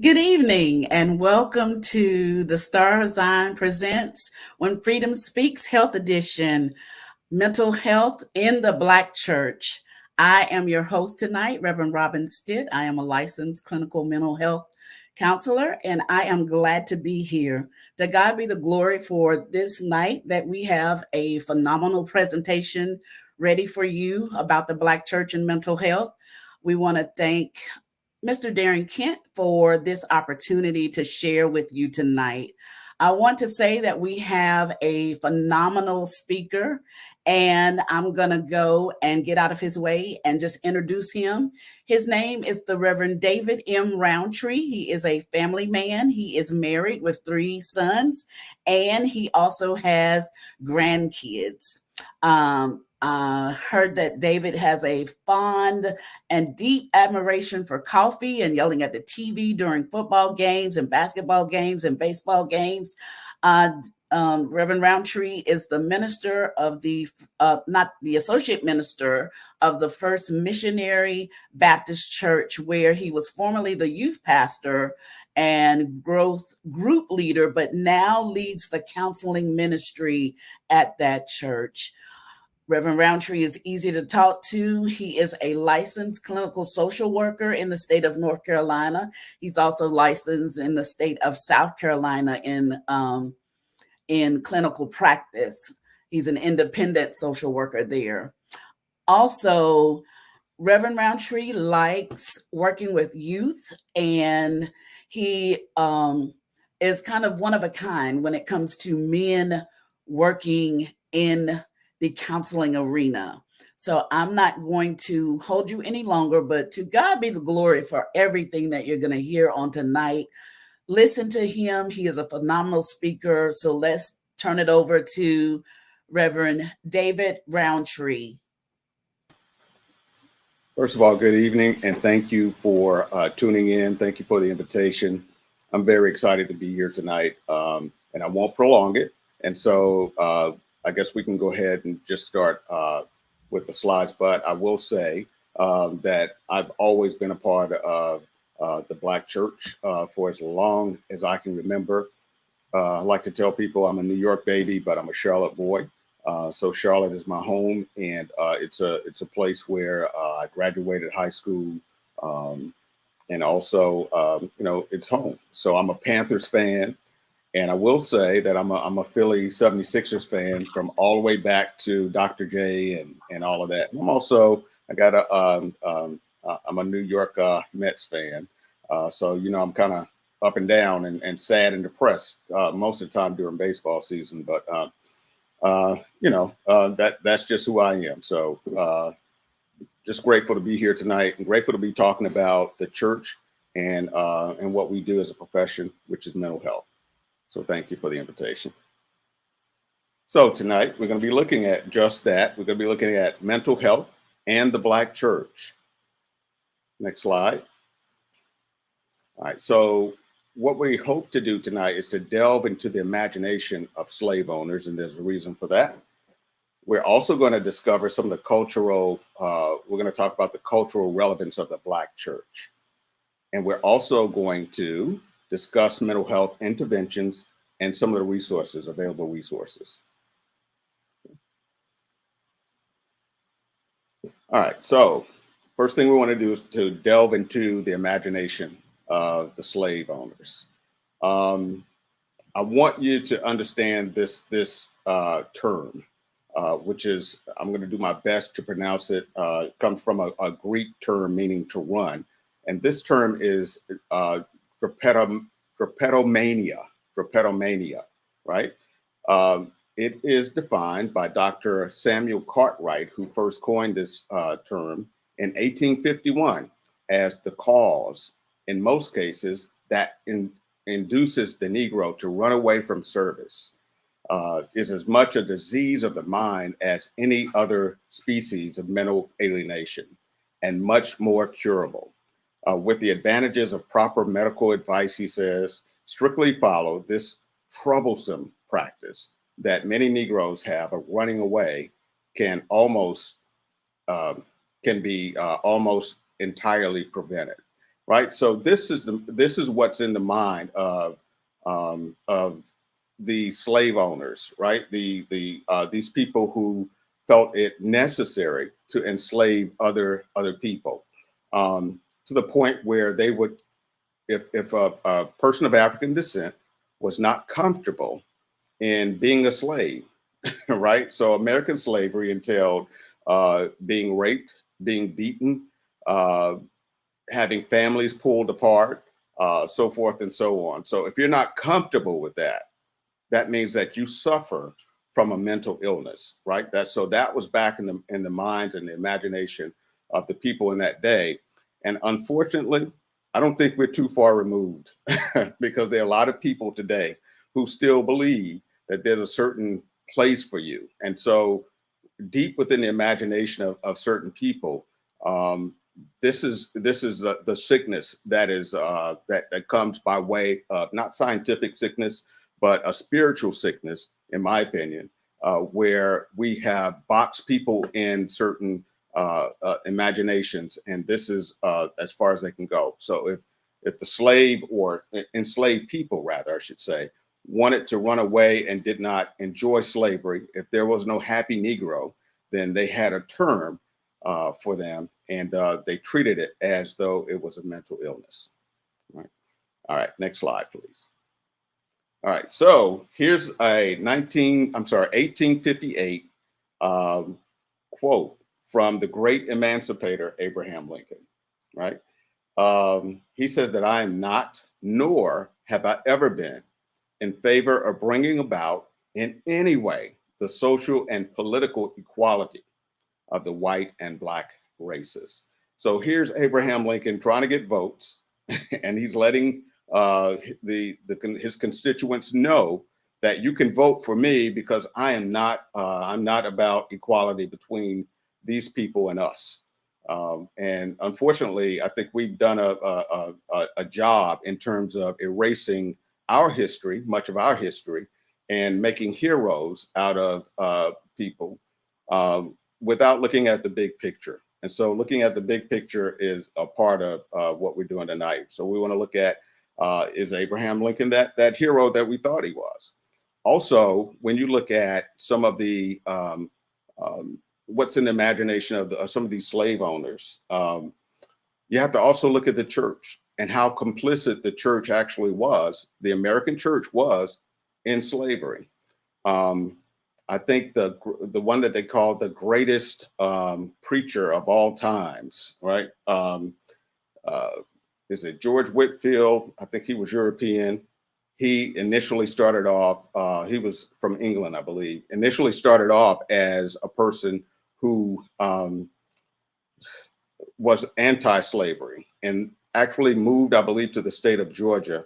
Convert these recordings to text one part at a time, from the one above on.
Good evening and welcome to the Star of Zion Presents When Freedom Speaks Health Edition, Mental Health in the Black Church. I am your host tonight, Reverend Robin Stitt. I am a licensed clinical mental health counselor, and I am glad to be here. To God be the glory for this night that we have a phenomenal presentation ready for you about the Black Church and mental health. We want to thank Mr. Darren Kent for this opportunity to share with you tonight. I want to say that we have a phenomenal speaker, and I'm going to go and get out of his way and just introduce him. His name is the Reverend David M. Roundtree. He is a family man. He is married with 3 sons, and he also has grandkids. Heard that David has a fond and deep admiration for coffee and yelling at the TV during football games and basketball games and baseball games. Reverend Roundtree is the minister of not the associate minister of the First Missionary Baptist Church, where he was formerly the youth pastor and growth group leader, but now leads the counseling ministry at that church. Reverend Roundtree is easy to talk to. He is a licensed clinical social worker in the state of North Carolina. He's also licensed in the state of South Carolina in clinical practice. He's an independent social worker there. Also, Reverend Roundtree likes working with youth, and he is kind of one of a kind when it comes to men working in the counseling arena. So I'm not going to hold you any longer, but to God be the glory for everything that you're going to hear on tonight. Listen to him. He is a phenomenal speaker. So let's turn it over to Reverend David Roundtree. First of all, good evening, and thank you for tuning in. Thank you for the invitation. I'm very excited to be here tonight, and I won't prolong it. And so I guess we can go ahead and just start with the slides. But I will say that I've always been a part of the Black Church for as long as I can remember. I like to tell people I'm a New York baby, but I'm a Charlotte boy. So Charlotte is my home, and it's a place where I graduated high school, and also it's home. So I'm a Panthers fan, and I will say that I'm a Philly 76ers fan from all the way back to Dr. J and all of that. And I'm a New York Mets fan, so I'm kind of up and down and sad and depressed most of the time during baseball season, but. That's just who I am. So just grateful to be here tonight and grateful to be talking about the church and what we do as a profession, which is mental health. So thank you for the invitation. So tonight we're going to be looking at just that. We're going to be looking at mental health and the Black church. Next slide. All right. So what we hope to do tonight is to delve into the imagination of slave owners, and there's a reason for that. We're also going to discover some of the cultural, we're going to talk about the cultural relevance of the Black church. And we're also going to discuss mental health interventions and some of the resources, available resources. All right, so first thing we want to do is to delve into the imagination of the slave owners. I want you to understand this term, which is, I'm going to do my best to pronounce it. Comes from a Greek term meaning to run, and this term is drapetomania, right? It is defined by Dr. Samuel Cartwright, who first coined this term in 1851 as the cause, in most cases, that induces the Negro to run away from service. Is as much a disease of the mind as any other species of mental alienation, and much more curable. With the advantages of proper medical advice, he says, strictly follow this troublesome practice that many Negroes have of running away can almost be almost entirely prevented, right? So this is what's in the mind of the slave owners, right? These people who felt it necessary to enslave other people, to the point where they would, if a person of African descent was not comfortable in being a slave, right? So American slavery entailed being raped, being beaten, having families pulled apart, so forth and so on. So if you're not comfortable with that, that means that you suffer from a mental illness, right? That was back in the minds and the imagination of the people in that day. And unfortunately, I don't think we're too far removed because there are a lot of people today who still believe that there's a certain place for you. And so deep within the imagination of certain people, this is the sickness that is that comes by way of not scientific sickness, but a spiritual sickness, in my opinion, where we have boxed people in certain imaginations, and this is as far as they can go. So if the slave or enslaved people, rather, I should say, wanted to run away and did not enjoy slavery, if there was no happy Negro, then they had a term for them, and they treated it as though it was a mental illness. All right, next slide, please. All right, so here's a 1858 quote from the great emancipator Abraham Lincoln, right? He says that I am not, nor have I ever been, in favor of bringing about in any way the social and political equality of the white and black races. So here's Abraham Lincoln trying to get votes, and he's letting his constituents know that you can vote for me because I'm not about equality between these people and us. And unfortunately, I think we've done a job in terms of erasing our history, much of our history, and making heroes out of people without looking at the big picture. And so looking at the big picture is a part of what we're doing tonight. So we want to look at, is Abraham Lincoln that hero that we thought he was? Also, when you look at some of the what's in the imagination of some of these slave owners, you have to also look at the church and how complicit the church actually was. The American church was in slavery. I think the one that they called the greatest preacher of all times, right? Is it George Whitefield? I think he was European. He initially started off, he was from England, I believe, initially started off as a person who was anti-slavery and actually moved, I believe, to the state of Georgia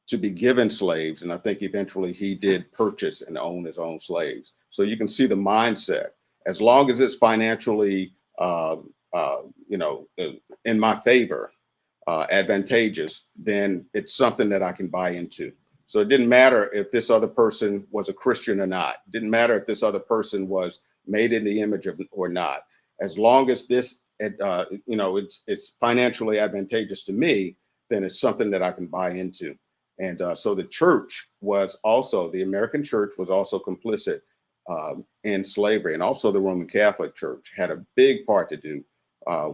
to be given slaves. And I think eventually he did purchase and own his own slaves. So you can see the mindset. As long as it's financially, in my favor, advantageous, then it's something that I can buy into. So it didn't matter if this other person was a Christian or not. It didn't matter if this other person was made in the image of or not. As long as this, it's financially advantageous to me, then it's something that I can buy into. And so the church was also, the American church was also complicit in slavery. And also the Roman Catholic Church had a big part to do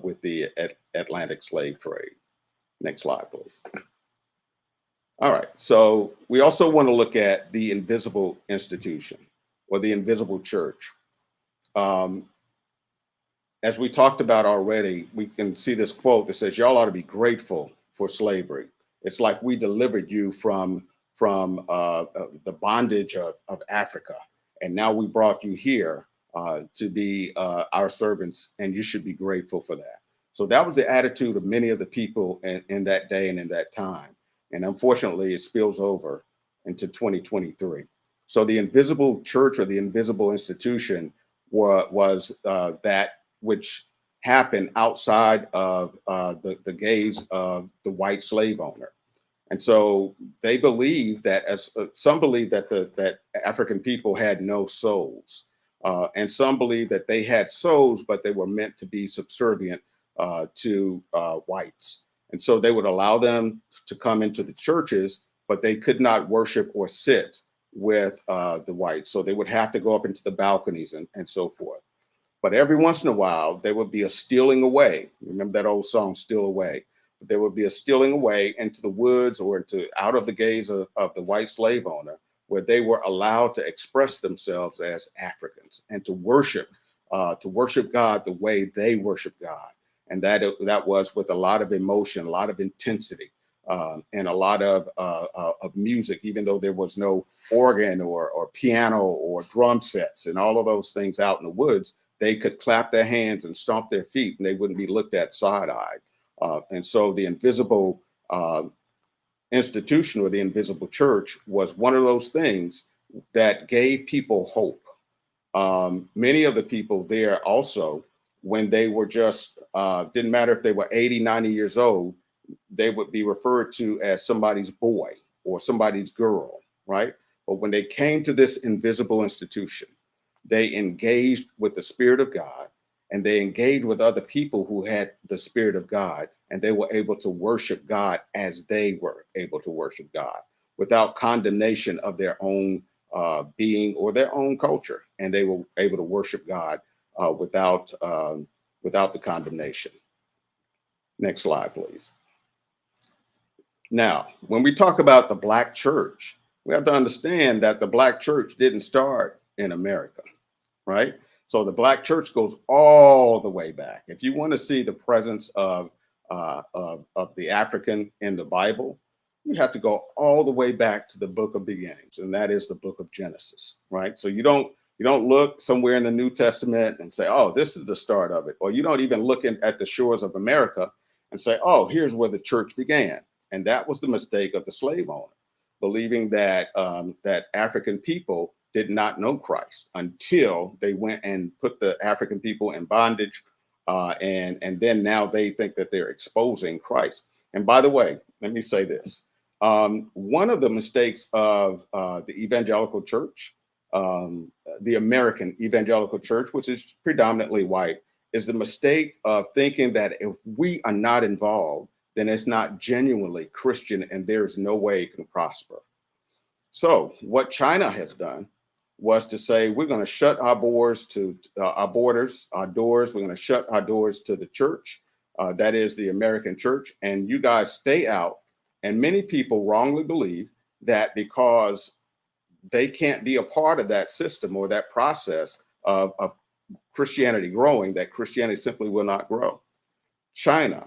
with the Atlantic slave trade. Next slide, please. All right, so we also want to look at the invisible institution or the invisible church. As we talked about already, we can see this quote that says, y'all ought to be grateful for slavery. It's like we delivered you from the bondage of Africa. And now we brought you here to be our servants, and you should be grateful for that. So that was the attitude of many of the people in that day and in that time. And unfortunately, it spills over into 2023. So the invisible church or the invisible institution was that which happened outside of the gaze of the white slave owner. And so they believe that, as some believe that African people had no souls, and some believe that they had souls, but they were meant to be subservient to whites. And so they would allow them to come into the churches, but they could not worship or sit with the whites. So they would have to go up into the balconies and so forth. But every once in a while, there would be a stealing away. Remember that old song, Steal Away? There would be a stealing away into the woods or out of the gaze of the white slave owner, where they were allowed to express themselves as Africans and to worship God the way they worship God. And that was with a lot of emotion, a lot of intensity, and a lot of music, even though there was no organ or piano or drum sets and all of those things out in the woods. They could clap their hands and stomp their feet, and they wouldn't be looked at side-eyed. And so the invisible institution or the invisible church was one of those things that gave people hope. Many of the people there also, when they were just, didn't matter if they were 80, 90 years old, they would be referred to as somebody's boy or somebody's girl, right? But when they came to this invisible institution, they engaged with the Spirit of God, and they engaged with other people who had the Spirit of God, and they were able to worship God as they were able to worship God without condemnation of their own being or their own culture. And they were able to worship God without the condemnation. Next slide, please. Now, when we talk about the Black church, we have to understand that the Black church didn't start in America, right? So the Black church goes all the way back. If you want to see the presence of the African in the Bible, you have to go all the way back to the book of beginnings, and that is the book of Genesis, right? So you don't look somewhere in the New Testament and say, oh, this is the start of it. Or you don't even look at the shores of America and say, oh, here's where the church began. And that was the mistake of the slave owner, believing that that African people did not know Christ until they went and put the African people in bondage. And then now they think that they're exposing Christ. And by the way, let me say this. One of the mistakes of the evangelical church, the American evangelical church, which is predominantly white, is the mistake of thinking that if we are not involved, then it's not genuinely Christian and there's no way it can prosper. So what China has done was to say, we're going to shut our doors to our doors. We're going to shut our doors to the church. That is the American church. And you guys stay out. And many people wrongly believe that because they can't be a part of that system or that process of Christianity growing, that Christianity simply will not grow. China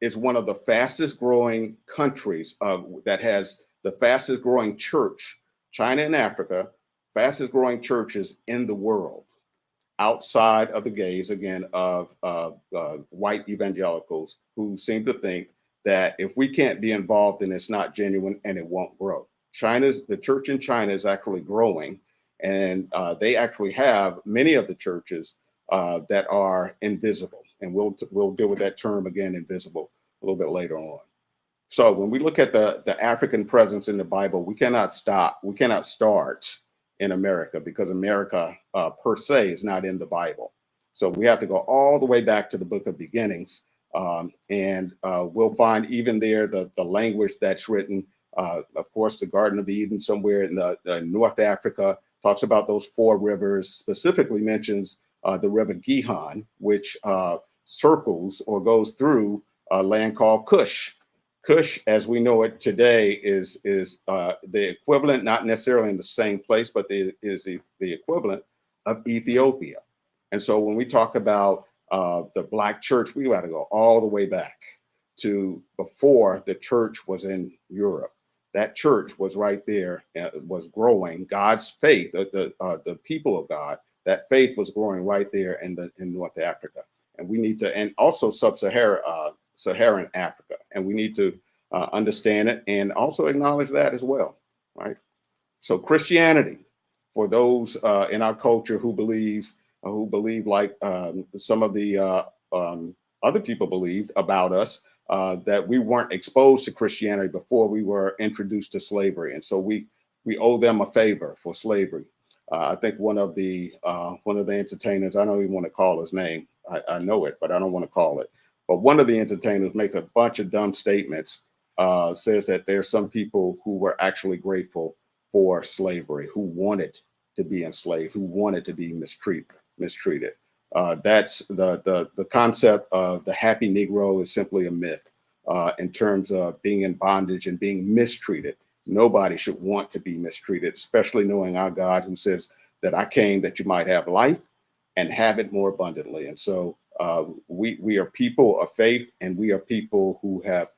is one of the fastest growing countries that has the fastest growing church. China and Africa, fastest growing churches in the world, outside of the gaze, again, of white evangelicals who seem to think that if we can't be involved, then it's not genuine and it won't grow. The church in China is actually growing, and they actually have many of the churches that are invisible. And we'll deal with that term again, invisible, a little bit later on. So when we look at the African presence in the Bible, we cannot start in America, because America per se is not in the Bible. So we have to go all the way back to the book of beginnings. And we'll find even there the language that's written. Of course, the Garden of Eden somewhere in the North Africa talks about those 4 rivers, specifically mentions the river Gihon, which circles or goes through a land called Cush. Cush, as we know it today, is the equivalent, not necessarily in the same place, but is the equivalent of Ethiopia. And so when we talk about the Black church, we got to go all the way back to before the church was in Europe. That church was right there, was growing. God's faith, the people of God, that faith was growing right there in North Africa. And we need to, and also Saharan Africa, and we need to understand it and also acknowledge that as well, right? So Christianity, for those in our culture who believe like some of the other people believed about us, that we weren't exposed to Christianity before we were introduced to slavery, and so we owe them a favor for slavery. I think one of the entertainers, I don't even want to call his name. I know it, but I don't want to call it. But one of the entertainers makes a bunch of dumb statements, says that there's some people who were actually grateful for slavery, who wanted to be enslaved, who wanted to be mistreated. That's the concept of the happy Negro is simply a myth in terms of being in bondage and being mistreated. Nobody should want to be mistreated, especially knowing our God, who says that I came that you might have life and have it more abundantly. And so we are people of faith, and we are people who have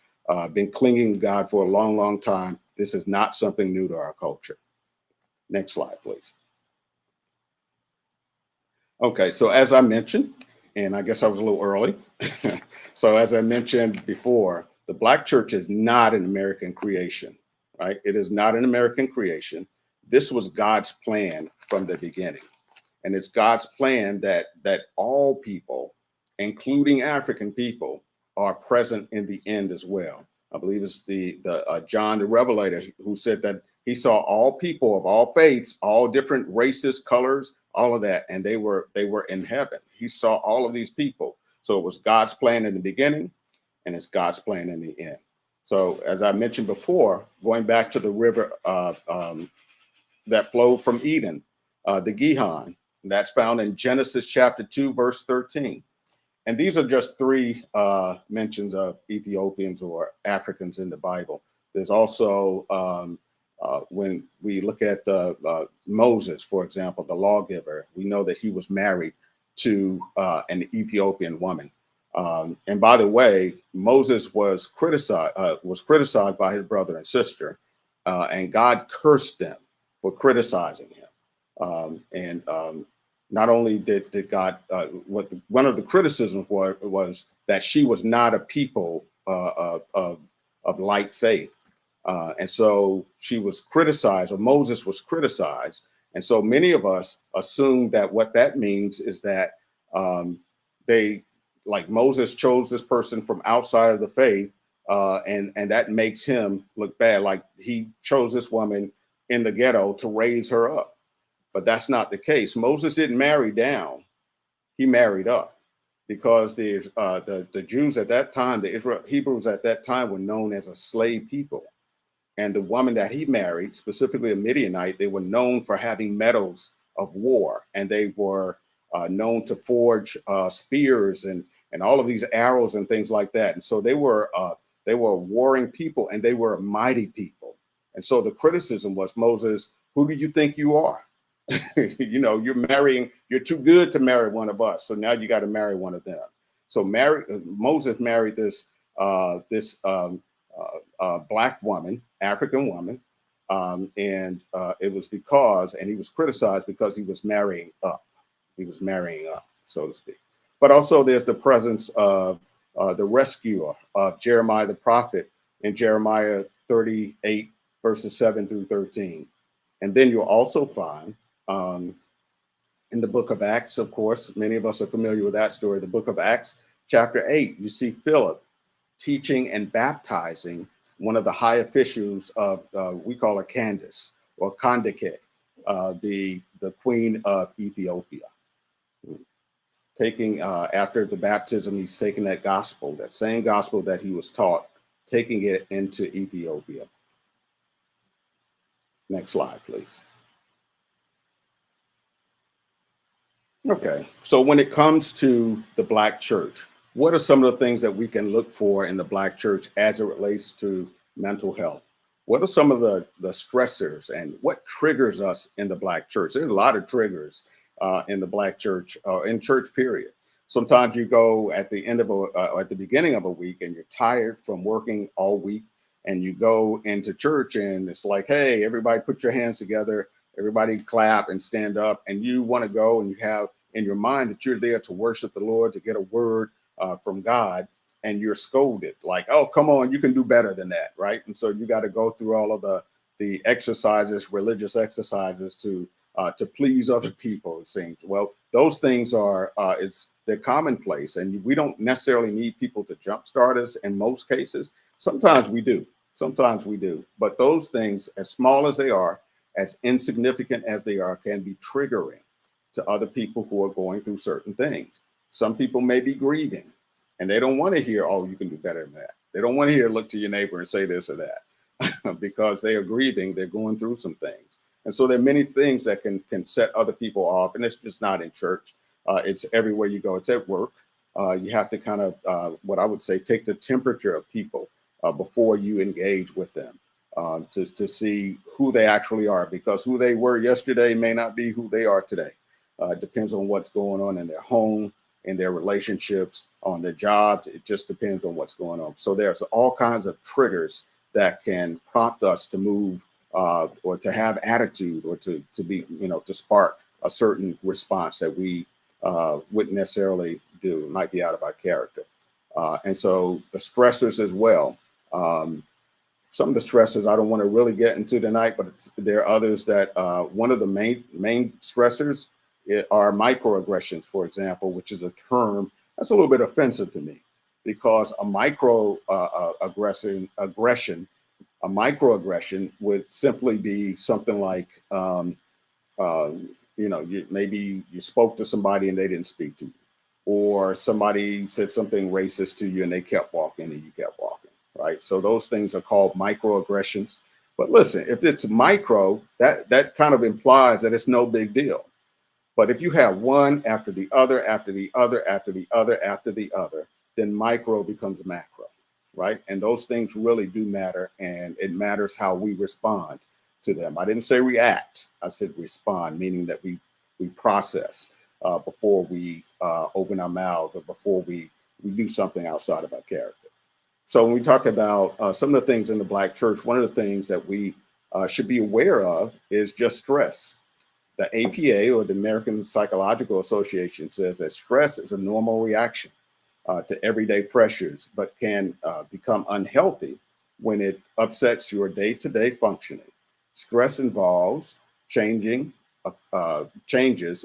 been clinging to God for a long, long time. This is not something new to our culture. Next slide, please. Okay, so as I mentioned, and I guess I was a little early. So as I mentioned before, the Black church is not an American creation, right? It is not an American creation. This was God's plan from the beginning. And it's God's plan that all people, including African people, are present in the end as well. I believe it's the John the Revelator who said that he saw all people of all faiths, all different races, colors, all of that, and they were in heaven. He saw all of these people. So it was God's plan in the beginning, and it's God's plan in the end. So as I mentioned before, going back to the river that flowed from Eden, the Gihon, that's found in Genesis chapter 2, verse 13. And these are just 3 mentions of Ethiopians or Africans in the Bible. There's also, when we look at Moses, for example, the lawgiver, we know that he was married to an Ethiopian woman. And by the way, Moses was criticized by his brother and sister, and God cursed them for criticizing him. Not only did God, one of the criticisms was that she was not a people of light faith. And so she was criticized, or Moses was criticized. And so many of us assume that what that means is that like Moses chose this person from outside of the faith, and that makes him look bad, like he chose this woman in the ghetto to raise her up. But that's not the case. Moses didn't marry down; he married up, because the Jews at that time, the Hebrews at that time, were known as a slave people, and the woman that he married, specifically a Midianite, they were known for having metals of war, and they were known to forge spears and all of these arrows and things like that. And so they were a warring people, and they were a mighty people. And so the criticism was, Moses, who do you think you are? You're too good to marry one of us. So now you got to marry one of them. So Moses married this Black woman, African woman. And it was and he was criticized because he was marrying up. He was marrying up, so to speak. But also there's the presence of the rescuer of Jeremiah the prophet in Jeremiah 38, verses 7 through 13. And then you'll also find in the book of Acts, of course, many of us are familiar with that story. The book of Acts, chapter 8, you see Philip teaching and baptizing one of the high officials of, we call her Candace or Kandake. the Queen of Ethiopia. Taking after the baptism, he's taking that gospel, that same gospel that he was taught, taking it into Ethiopia. Next slide, please. Okay, so when it comes to the Black church, what are some of the things that we can look for in the Black church as it relates to mental health? What are some of the stressors and what triggers us in the Black church? There's a lot of triggers in the Black church, in church period. Sometimes you go at the end of at the beginning of a week and you're tired from working all week, and you go into church and it's like, hey, everybody put your hands together, everybody clap and stand up, and you want to go and you have in your mind that you're there to worship the Lord, to get a word from God, and you're scolded like, oh, come on, you can do better than that, right? And so you got to go through all of the exercises, religious exercises to please other people, it seems. Well, those things are they're commonplace, and we don't necessarily need people to jumpstart us in most cases. Sometimes we do. Sometimes we do. But those things, as small as they are, as insignificant as they are, can be triggering to other people who are going through certain things. Some people may be grieving, and they don't want to hear, oh, you can do better than that. They don't want to hear, look to your neighbor and say this or that because they are grieving. They're going through some things. And so there are many things that can set other people off. And it's just not in church. It's everywhere you go. It's at work. You have to kind of, what I would say, take the temperature of people before you engage with them to see who they actually are, because who they were yesterday may not be who they are today. It depends on what's going on in their home, in their relationships, on their jobs. It just depends on what's going on. So there's all kinds of triggers that can prompt us to move or to have attitude, or to be, to spark a certain response that we wouldn't necessarily do. It might be out of our character. And so the stressors as well. Some of the stressors I don't want to really get into tonight, but there are others that one of the main stressors are microaggressions, for example, which is a term that's a little bit offensive to me, because a microaggression would simply be something like, maybe you spoke to somebody and they didn't speak to you, or somebody said something racist to you and they kept walking and you kept walking, right? So those things are called microaggressions. But listen, if it's micro, that kind of implies that it's no big deal. But if you have one after the other, after the other, after the other, after the other, then micro becomes macro, right? And those things really do matter, and it matters how we respond to them. I didn't say react, I said respond, meaning that we process before we open our mouths, or before we do something outside of our character. So when we talk about some of the things in the Black church, one of the things that we should be aware of is just stress. The APA, or the American Psychological Association, says that stress is a normal reaction to everyday pressures, but can become unhealthy when it upsets your day-to-day functioning. Stress involves changes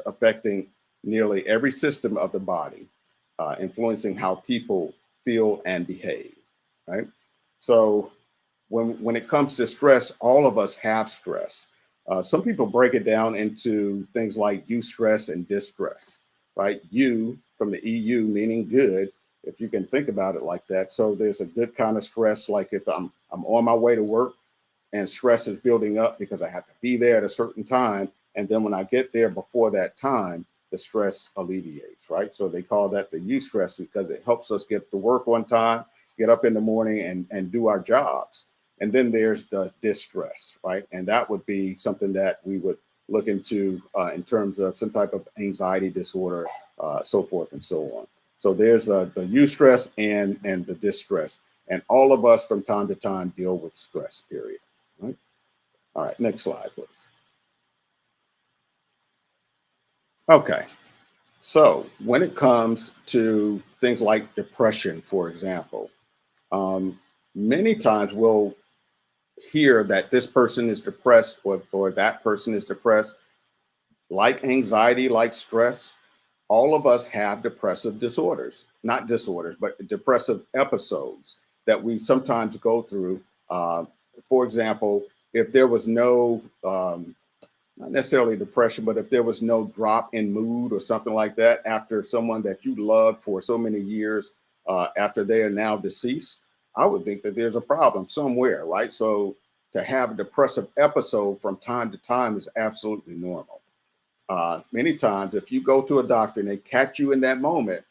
affecting nearly every system of the body, influencing how people feel and behave, right? So when it comes to stress, all of us have stress. Some people break it down into things like eustress and distress, right? Eu from the EU meaning good, if you can think about it like that. So there's a good kind of stress, like if I'm on my way to work and stress is building up because I have to be there at a certain time. And then when I get there before that time, the stress alleviates, right? So they call that the eustress, because it helps us get to work on time, get up in the morning and do our jobs. And then there's the distress, right? And that would be something that we would look into in terms of some type of anxiety disorder, so forth and so on. So there's the eustress and the distress. And all of us from time to time deal with stress, period. Right? All right, next slide, please. Okay, so when it comes to things like depression, for example, many times we'll hear that this person is depressed, or that person is depressed. Like anxiety, like stress, all of us have depressive disorders, not disorders, but depressive episodes that we sometimes go through. For example, if there was no not necessarily depression, but if there was no drop in mood or something like that after someone that you loved for so many years, after they are now deceased, I would think that there's a problem somewhere, right? So to have a depressive episode from time to time is absolutely normal. Many times, if you go to a doctor and they catch you in that moment,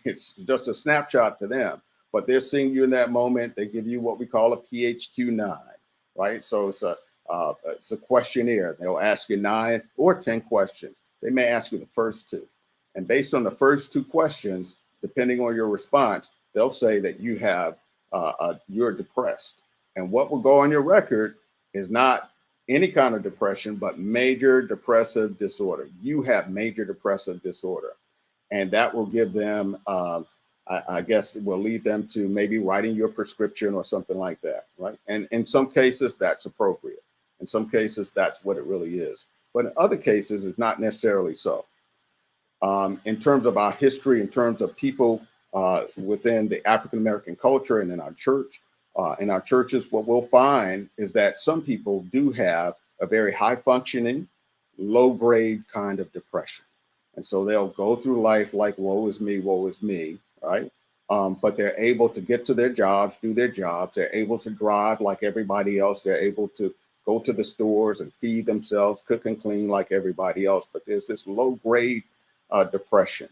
it's just a snapshot to them, but they're seeing you in that moment. They give you what we call a PHQ-9, right? So it's a questionnaire. They'll ask you 9 or 10 questions. They may ask you the first 2. And based on the first 2 questions, depending on your response, they'll say that you're depressed. And what will go on your record is not any kind of depression, but major depressive disorder. You have major depressive disorder. And that will give them, I guess it will lead them to maybe writing your prescription or something like that, right? And in some cases, that's appropriate. In some cases, that's what it really is. But in other cases, it's not necessarily so. In terms of our history, in terms of people within the African-American culture and in our churches, what we'll find is that some people do have a very high functioning, low grade kind of depression. And so they'll go through life like, woe is me, right? But they're able to get to their jobs, do their jobs. They're able to drive like everybody else. They're able to go to the stores and feed themselves, cook and clean like everybody else. But there's this low grade depression.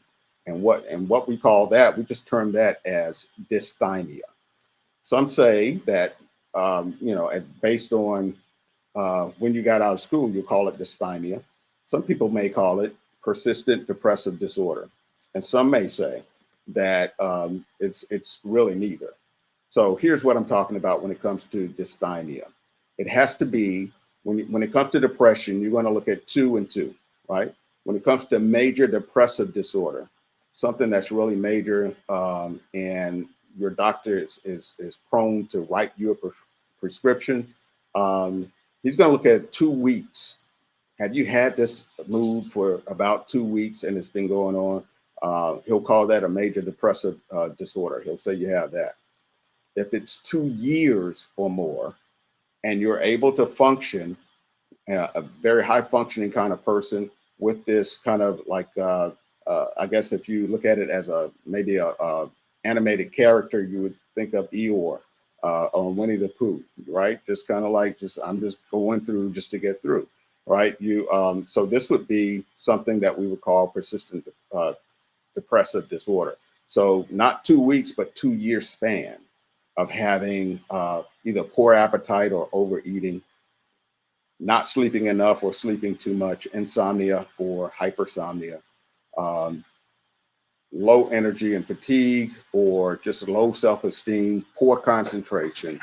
And what we call that, we just term that as dysthymia. Some say that, based on when you got out of school, you call it dysthymia. Some people may call it persistent depressive disorder. And some may say that it's really neither. So here's what I'm talking about when it comes to dysthymia. It has to be, when it comes to depression, you're going to look at 2 and 2, right? When it comes to major depressive disorder, something that's really major, and your doctor is prone to write you a prescription, he's going to look at 2 weeks. Have you had this mood for about 2 weeks and it's been going on? He'll call that a major depressive disorder. He'll say you have that. If it's 2 years or more and you're able to function, a very high functioning kind of person with this kind of like, I guess if you look at it as maybe a animated character, you would think of Eeyore on Winnie the Pooh, right? Just kind of like, I'm just going through just to get through, right? So this would be something that we would call persistent depressive disorder. So not 2 weeks, but 2 year span of having either poor appetite or overeating, not sleeping enough or sleeping too much, insomnia or hypersomnia, low energy and fatigue, or just low self-esteem, poor concentration,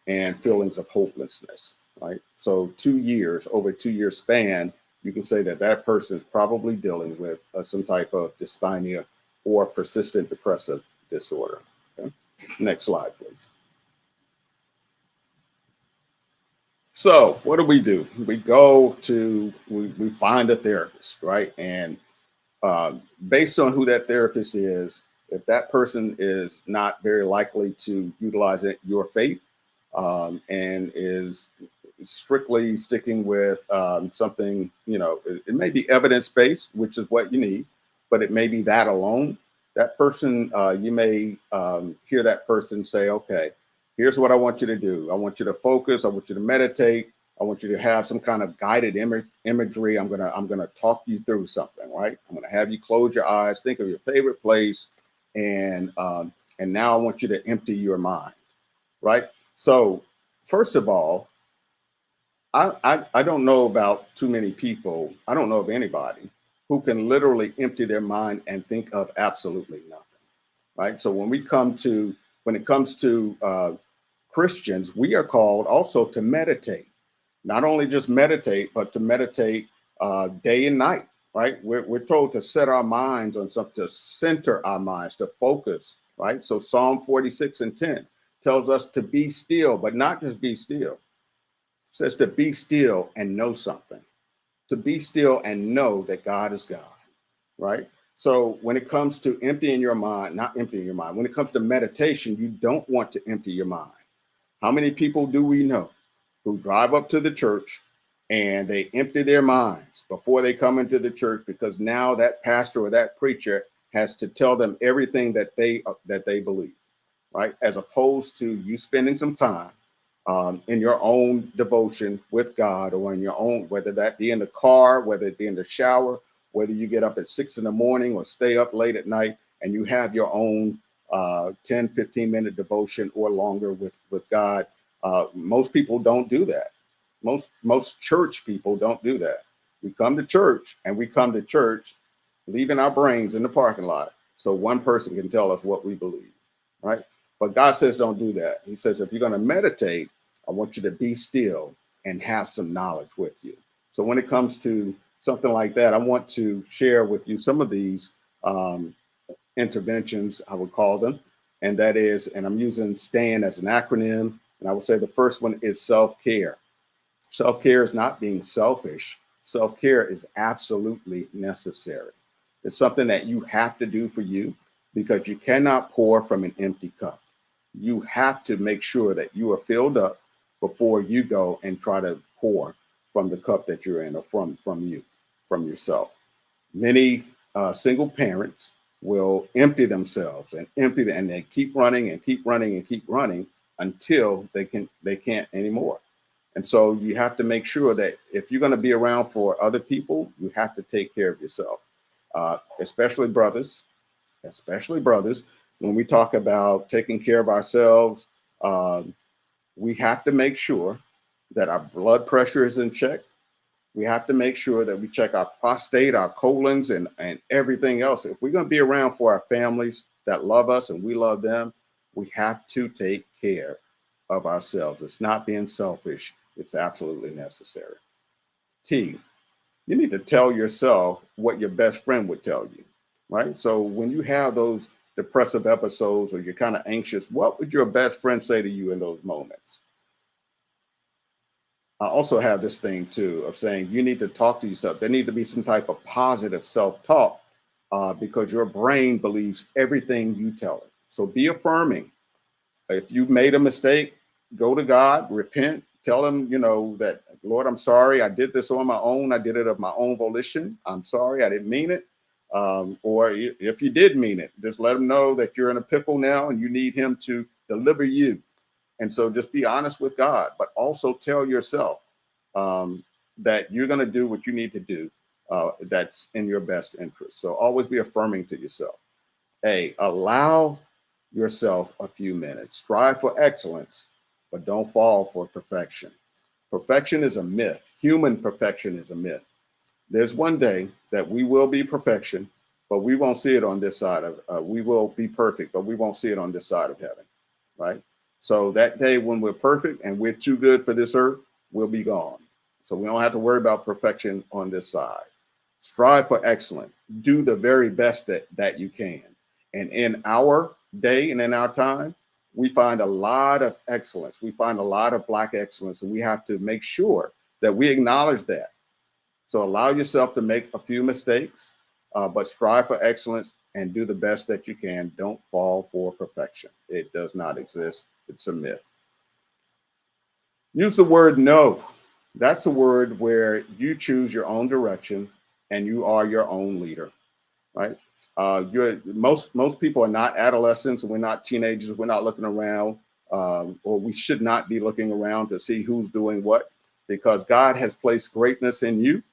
and feelings of hopelessness, right? So 2 years, over a 2 year span, you can say that that person is probably dealing with some type of dysthymia or persistent depressive disorder. Okay? Next slide, please. So what do? We find a therapist, right? And based on who that therapist is, if that person is not very likely to utilize your faith, and is strictly sticking with something, it may be evidence-based, which is what you need, but it may be that alone. That person, you may hear that person say, okay, here's what I want you to do. I want you to focus. I want you to meditate. I want you to have some kind of guided imagery. I'm gonna talk you through something, right? I'm gonna have you close your eyes, think of your favorite place, and now I want you to empty your mind, right? So first of all, I don't know about too many people. I don't know of anybody who can literally empty their mind and think of absolutely nothing, right? So when it comes to Christians, we are called also to meditate. Not only just meditate, but to meditate day and night, right? We're told to set our minds on something, to center our minds, to focus, right? So Psalm 46:10 tells us to be still, but not just be still. It says to be still and know something, to be still and know that God is God, right? So when it comes to emptying your mind, not emptying your mind, when it comes to meditation, you don't want to empty your mind. How many people do we know who drive up to the church, they go to church, they sit down, they meditate, and then they go home? Right? So when it comes to meditation, you don't want to empty your mind. How many people do we know who drive up to the church, they go to church, and they empty their minds before they come into the church, because now that pastor or that preacher has to tell them everything that they believe, right? As opposed to you spending some time in your own devotion with God, or in your own, whether that be in the car, whether it be in the shower, whether you get up at 6 in the morning or stay up late at night, and you have your own 10, 15-minute devotion or longer with God. Most people don't do that. Most church people don't do that. We come to church, and we come to church leaving our brains in the parking lot so one person can tell us what we believe, right? But God says don't do that. He says, if you're going to meditate, I want you to be still and have some knowledge with you. So when it comes to something like that, I want to share with you some of these interventions, I would call them. And that is, and I'm using STAND as an acronym. And I would say the first one is self-care. Self-care is not being selfish. Self-care is absolutely necessary. It's something that you have to do for you, because you cannot pour from an empty cup. You have to make sure that you are filled up before you go and try to pour from the cup that you're in, or from yourself. Many single parents will empty themselves and and they keep running and keep running and keep running until they can't anymore. And so you have to make sure that if you're going to be around for other people, you have to take care of yourself, especially brothers. Especially brothers. When we talk about taking care of ourselves, we have to make sure that our blood pressure is in check. We have to make sure that we check our prostate, our colons, and everything else. If we're going to be around for our families that love us and we love them, we have to take care of ourselves. It's not being selfish. It's absolutely necessary. T, you need to tell yourself what your best friend would tell you, right? So when you have those depressive episodes or you're kind of anxious, what would your best friend say to you in those moments? I also have this thing too of saying you need to talk to yourself. There needs to be some type of positive self-talk, because your brain believes everything you tell it. So be affirming. If you made a mistake, go to God, repent, tell him, that, Lord, I'm sorry. I did this on my own. I did it of my own volition. I'm sorry. I didn't mean it. Or if you did mean it, just let him know that you're in a pickle now and you need him to deliver you. And so just be honest with God, but also tell yourself that you're going to do what you need to do that's in your best interest. So always be affirming to yourself. Allow yourself a few minutes. Strive for excellence, but don't fall for perfection. Perfection is a myth. Human perfection is a myth. There's one day that we will be perfection, but we won't see it on this side of, we will be perfect, but we won't see it on this side of heaven, right? So that day when we're perfect and we're too good for this earth, we'll be gone. So we don't have to worry about perfection on this side. Strive for excellence. Do the very best that you can. And in our day and in our time, we find a lot of excellence. We find a lot of Black excellence, and we have to make sure that we acknowledge that. So allow yourself to make a few mistakes, but strive for excellence and do the best that you can. Don't fall for perfection. It does not exist. It's a myth. Use the word no. That's the word where you choose your own direction and you are your own leader, right? Most people are not adolescents, and we're not teenagers. We're not looking around, or we should not be looking around to see who's doing what, because God has placed greatness in you,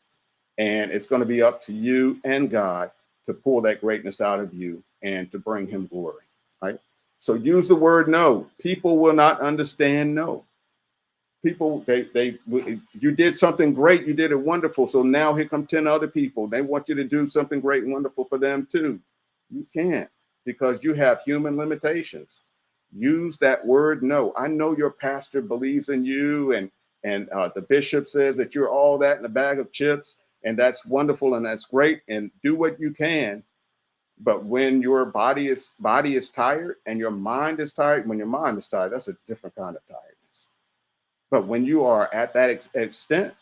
and it's going to be up to you and God to pull that greatness out of you and to bring him glory, right? So use the word no. People will not understand no. People, you did something great, you did it wonderful. So now here come 10 other people. They want you to do something great and wonderful for them too. You can't, because you have human limitations. Use that word no. I know your pastor believes in you, and the bishop says that you're all that in a bag of chips, and that's wonderful and that's great, and do what you can. But when your body is tired and your mind is tired, when your mind is tired, that's a different kind of tiredness. But when you are at that extent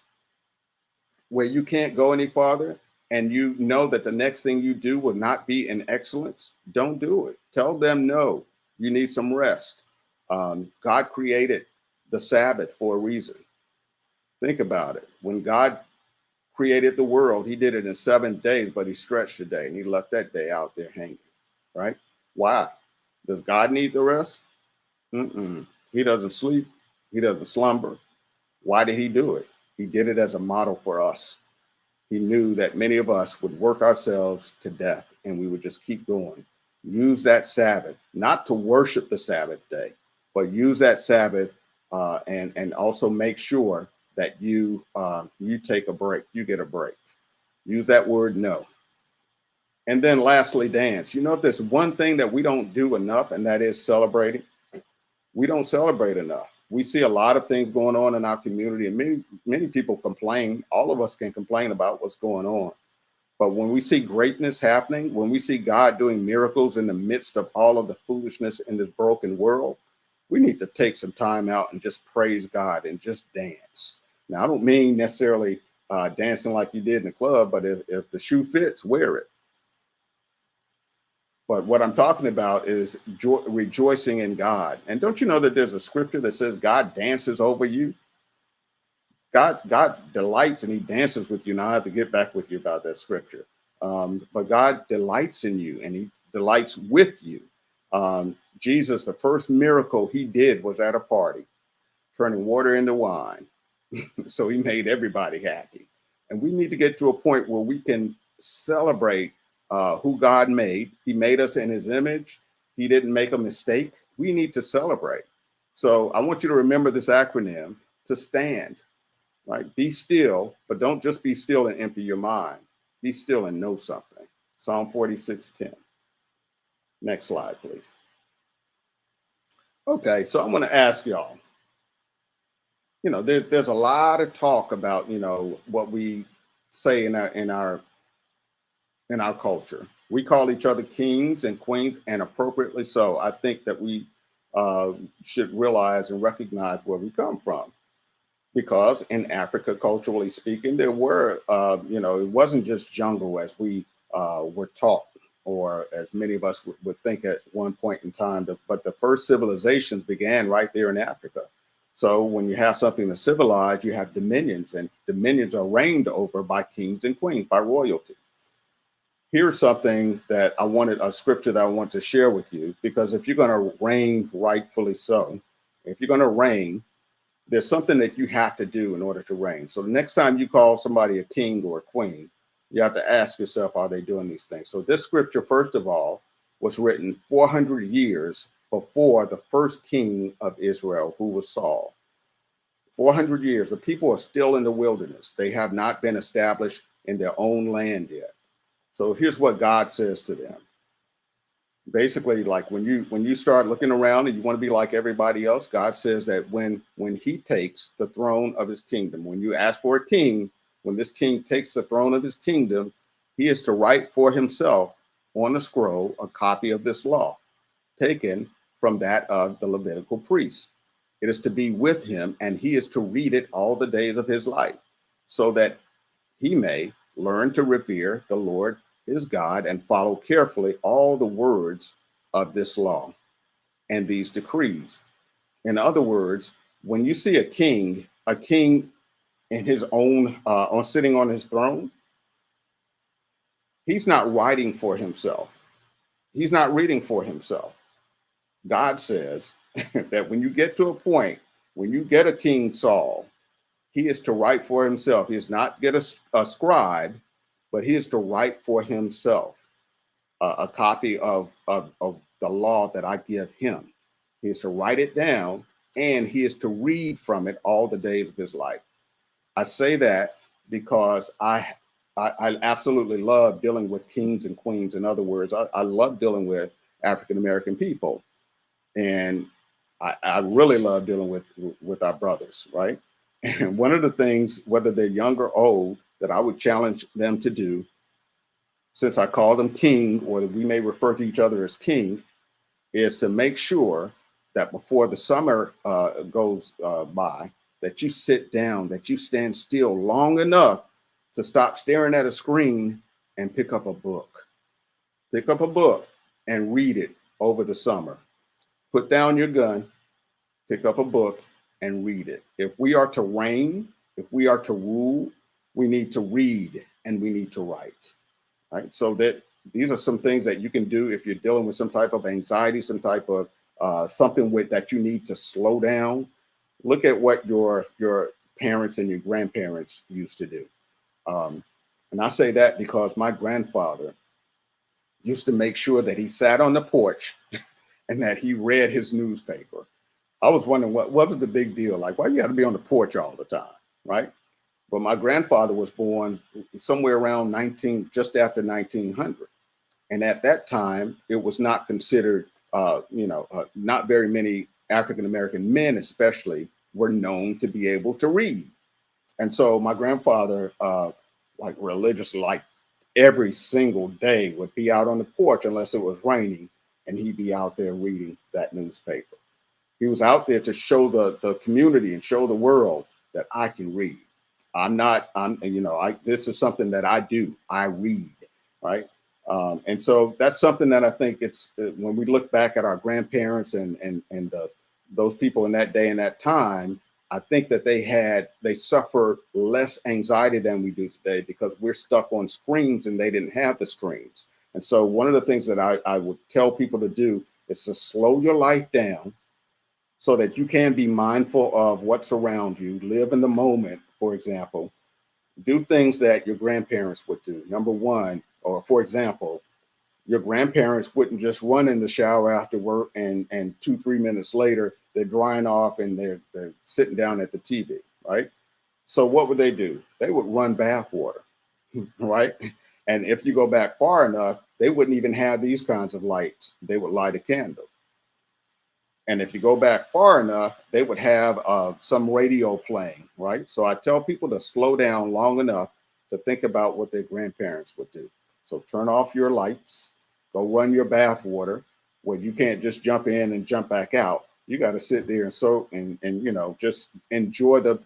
where you can't go any farther, and you know that the next thing you do will not be in excellence, don't do it. Tell them no. You need some rest. God created the Sabbath for a reason. Think about it. When God created the world, he did it in 7 days, but he stretched the day and he left that day out there hanging, right? Why? Does God need the rest? Mm-mm. He doesn't sleep. He doesn't slumber. Why did he do it? He did it as a model for us. He knew that many of us would work ourselves to death and we would just keep going. Use that Sabbath, not to worship the Sabbath day, but use that Sabbath and also make sure that you take a break. You get a break. Use that word no. And then lastly, dance. You know, if there's one thing that we don't do enough, and that is celebrating, we don't celebrate enough. We see a lot of things going on in our community, and many people complain. All of us can complain about what's going on. But when we see greatness happening, when we see God doing miracles in the midst of all of the foolishness in this broken world, we need to take some time out and just praise God and just dance. Now, I don't mean necessarily dancing like you did in the club, but if the shoe fits, wear it. But what I'm talking about is rejoicing in God. And don't you know that there's a scripture that says God dances over you? God delights and he dances with you. Now I have to get back with you about that scripture. But God delights in you and he delights with you. Jesus, the first miracle he did was at a party, turning water into wine. So he made everybody happy. And we need to get to a point where we can celebrate who God made. He made us in his image. He didn't make a mistake. We need to celebrate. So I want you to remember this acronym to stand. Right? Be still, but don't just be still and empty your mind. Be still and know something. Psalm 46:10. Next slide, please. Okay, so I'm going to ask y'all. You know, there's a lot of talk about, you know, what we say in our culture. We call each other kings and queens, and appropriately so. I think that we should realize and recognize where we come from. Because in Africa, culturally speaking, there were, you know, it wasn't just jungle as we were taught, or as many of us would think at one point in time, but the first civilizations began right there in Africa. So when you have something that's civilized, you have dominions, and dominions are reigned over by kings and queens, by royalty. Here's something that a scripture that I want to share with you, because if you're going to reign rightfully so, if you're going to reign, there's something that you have to do in order to reign. So the next time you call somebody a king or a queen, you have to ask yourself, are they doing these things? So this scripture, first of all, was written 400 years before the first king of Israel, who was Saul. 400 years. The people are still in the wilderness. They have not been established in their own land yet. So here's what God says to them. Basically, like when you start looking around and you want to be like everybody else, God says that when he takes the throne of his kingdom, when you ask for a king, when this king takes the throne of his kingdom, he is to write for himself on a scroll a copy of this law, taken from that of the Levitical priests. It is to be with him, and he is to read it all the days of his life, so that he may learn to revere the Lord his God and follow carefully all the words of this law and these decrees. In other words, when you see a king in his own, on sitting on his throne, he's not writing for himself. He's not reading for himself. God says that when you get to a point, when you get a King Saul, he is to write for himself. He is not get a scribe, but he is to write for himself a copy of the law that I give him. He is to write it down, and he is to read from it all the days of his life. I say that because I absolutely love dealing with kings and queens. In other words, I love dealing with African American people, and I really love dealing with our brothers, right? And one of the things, whether they're young or old, that I would challenge them to do, since I call them king, or we may refer to each other as king, is to make sure that before the summer goes by, that you sit down, that you stand still long enough to stop staring at a screen and pick up a book. Pick up a book and read it over the summer. Put down your gun, pick up a book and read it. If we are to reign, If we are to rule, we need to read and we need to write, right? So that these are some things that you can do if you're dealing with some type of anxiety, some type of something with that you need to slow down. Look at what your parents and your grandparents used to do. Um, and I say that because my grandfather used to make sure that he sat on the porch and that he read his newspaper. I was wondering what was the big deal? Like, why you got to be on the porch all the time, right? But my grandfather was born somewhere around 19, just after 1900. And at that time, it was not considered, not very many African American men, especially, were known to be able to read. And so my grandfather, like religiously, like every single day, would be out on the porch unless it was raining, and he'd be out there reading that newspaper. He was out there to show the community and show the world that I can read. This is something that I do. I read, right? And so that's something that I think it's when we look back at our grandparents and those people in that day and that time, I think that they suffered less anxiety than we do today because we're stuck on screens and they didn't have the screens. And so one of the things that I would tell people to do is to slow your life down so that you can be mindful of what's around you, live in the moment, for example, do things that your grandparents would do. Number one, or for example, your grandparents wouldn't just run in the shower after work and 2-3 minutes later they're drying off and they're sitting down at the TV, right? So what would they do? They would run bath water, right? And if you go back far enough, they wouldn't even have these kinds of lights. They would light a candle. And if you go back far enough, they would have some radio playing, right? So I tell people to slow down long enough to think about what their grandparents would do. So turn off your lights, go run your bath water, where you can't just jump in and jump back out. You got to sit there and soak and just enjoy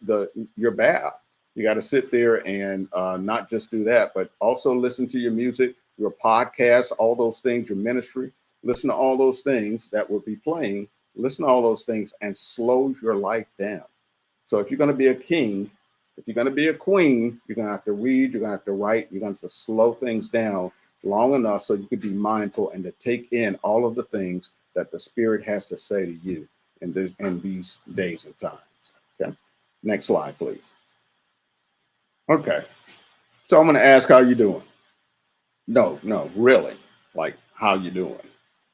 your bath. You got to sit there and not just do that, but also listen to your music, your podcast, all those things, your ministry. Listen to all those things that will be playing. Listen to all those things and slow your life down. So if you're going to be a king, if you're going to be a queen, you're going to have to read, you're going to have to write, you're going to have to slow things down long enough so you can be mindful and to take in all of the things that the Spirit has to say to you in these days and times. Okay. Next slide, please. Okay. So I'm going to ask how you doing. No, really. Like, how you doing?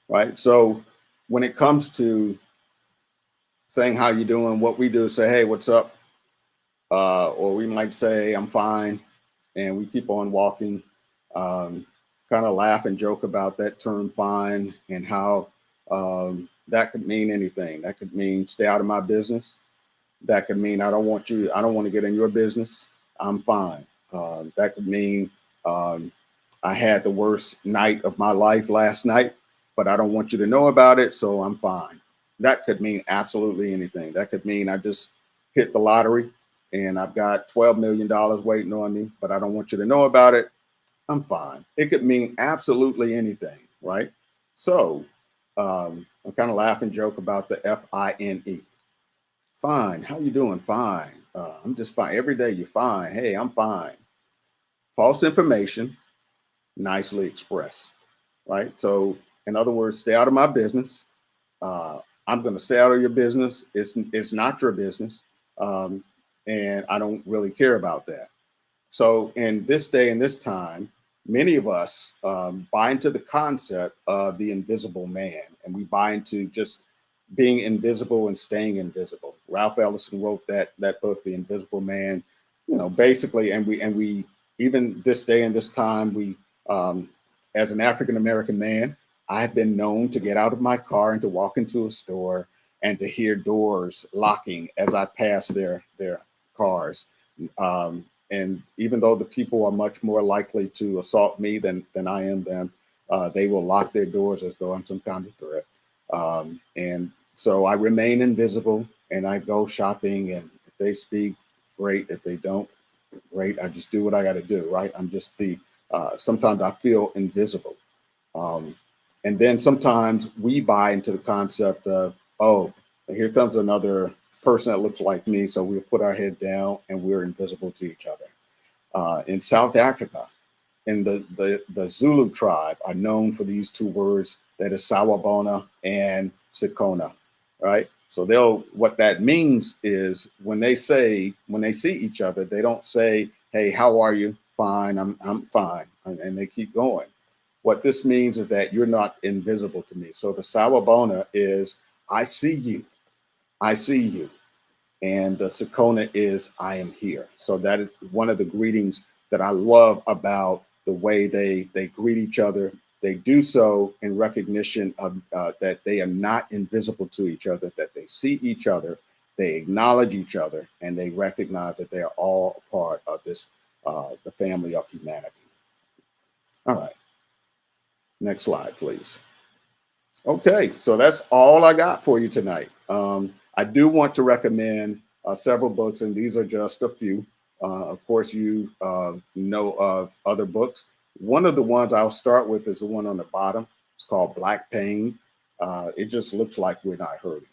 Right. So when it comes to saying how you doing, what we do is say, hey, what's up? Or we might say, I'm fine. And we keep on walking, kind of laugh and joke about that term fine and how that could mean anything. That could mean stay out of my business. That could mean I don't want to get in your business. I'm fine. That could mean I had the worst night of my life last night, but I don't want you to know about it, so I'm fine. That could mean absolutely anything. That could mean I just hit the lottery and I've got $12 million waiting on me, but I don't want you to know about it. I'm fine. It could mean absolutely anything, right? So I kind of laugh and joke about the FINE. Fine. How you doing? Fine. I'm just fine. Every day you're fine. Hey, I'm fine. False information, nicely expressed, right? So in other words, stay out of my business. I'm going to stay out of your business. It's not your business. And I don't really care about that. So in this day and this time, many of us buy into the concept of the invisible man, and we buy into just being invisible and staying invisible. Ralph Ellison wrote that book, The Invisible Man. Basically, and we even this day and this time, we as an African American man, I've been known to get out of my car and to walk into a store and to hear doors locking as I pass their cars. And even though the people are much more likely to assault me than I am them, they will lock their doors as though I'm some kind of threat. And so I remain invisible and I go shopping, and if they speak, great. If they don't, great. I just do what I got to do, right? I'm just sometimes I feel invisible. And then sometimes we buy into the concept of, oh, here comes another person that looks like me, so we'll put our head down and we're invisible to each other. In South Africa, in the Zulu tribe are known for these two words, that is sawabona and sikona, right? So they'll, what that means is when they see each other, they don't say, hey, how are you? Fine, I'm fine. And they keep going. What this means is that you're not invisible to me. So the sawabona is, I see you. I see you. And the Sakona is, I am here. So that is one of the greetings that I love about the way they greet each other. They do so in recognition of that they are not invisible to each other, that they see each other, they acknowledge each other, and they recognize that they are all a part of this, the family of humanity. All right, next slide, please. Okay, so that's all I got for you tonight. I do want to recommend several books, and these are just a few. Of course, you know of other books. One of the ones I'll start with is the one on the bottom. It's called Black Pain. It just looks like we're not hurting.